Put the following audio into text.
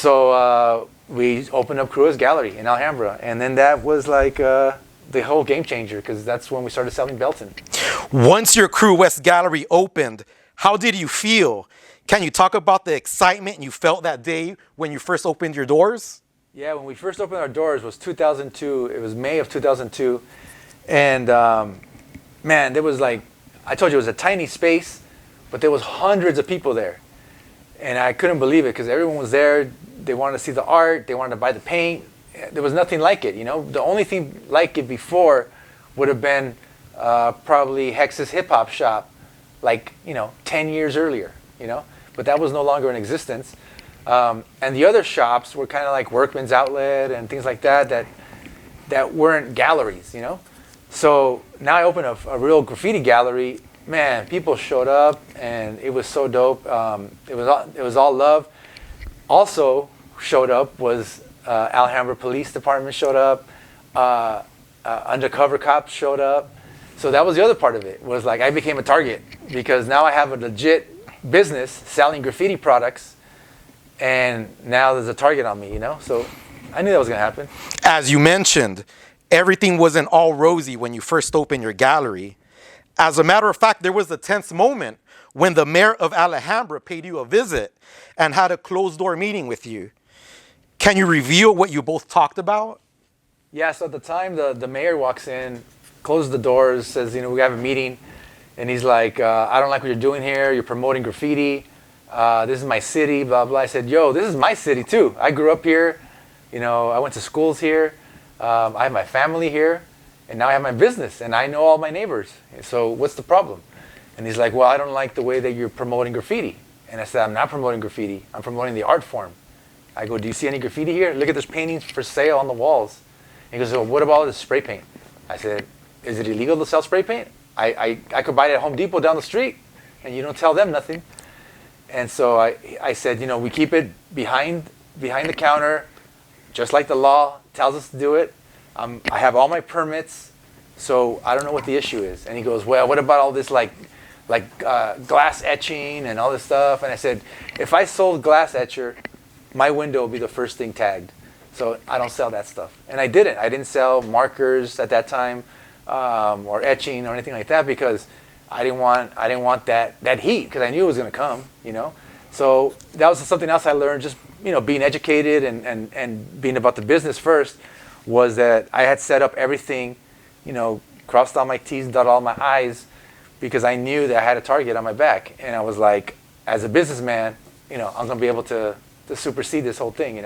So we opened up CREWEST Gallery in Alhambra, and then that was like the whole game changer, because that's when we started selling Belton. Once your CREWEST Gallery opened, how did you feel? Can you talk about the excitement you felt that day when you first opened your doors? Yeah, when we first opened our doors was 2002. It was May of 2002. And man, there was like, I told you it was a tiny space, but there was hundreds of people there. And I couldn't believe it, because everyone was there. They wanted to see the art. They wanted to buy the paint. There was nothing like it, you know. The only thing like it before would have been probably Hex's Hip Hop Shop, like, 10 years earlier, But that was no longer in existence. And the other shops were kind of like Workman's Outlet and things like that weren't galleries, So now I open a real graffiti gallery. Man, people showed up, and it was so dope. It was all love. Also showed up was Alhambra Police Department showed up. Undercover cops showed up. So that was the other part of it, was like I became a target, because now I have a legit business selling graffiti products, and now there's a target on me, So I knew that was going to happen. As you mentioned, everything wasn't all rosy when you first opened your gallery. As a matter of fact, there was a tense moment when the mayor of Alhambra paid you a visit and had a closed-door meeting with you. Can you reveal what you both talked about? Yeah, so at the time, the mayor walks in, closes the doors, says, we have a meeting, and he's like, I don't like what you're doing here. You're promoting graffiti. This is my city, blah, blah. I said, yo, this is my city, too. I grew up here. I went to schools here. I have my family here. And now I have my business, and I know all my neighbors. So what's the problem? And he's like, well, I don't like the way that you're promoting graffiti. And I said, I'm not promoting graffiti. I'm promoting the art form. I go, do you see any graffiti here? Look at this paintings for sale on the walls. And he goes, well, what about all this spray paint? I said, is it illegal to sell spray paint? I could buy it at Home Depot down the street, and you don't tell them nothing. And so I said, we keep it behind the counter, just like the law tells us to do it. I have all my permits, so I don't know what the issue is. And he goes, well, what about all this like glass etching and all this stuff? And I said, if I sold glass etcher, my window would be the first thing tagged. So I don't sell that stuff. And I didn't. I didn't sell markers at that time, or etching or anything like that, because I didn't want that heat, because I knew it was going to come, So that was something else I learned, just being educated and being about the business first, was that I had set up everything, crossed all my T's and dotted all my I's, because I knew that I had a target on my back. And I was like, as a businessman, I'm going to be able to supersede this whole thing,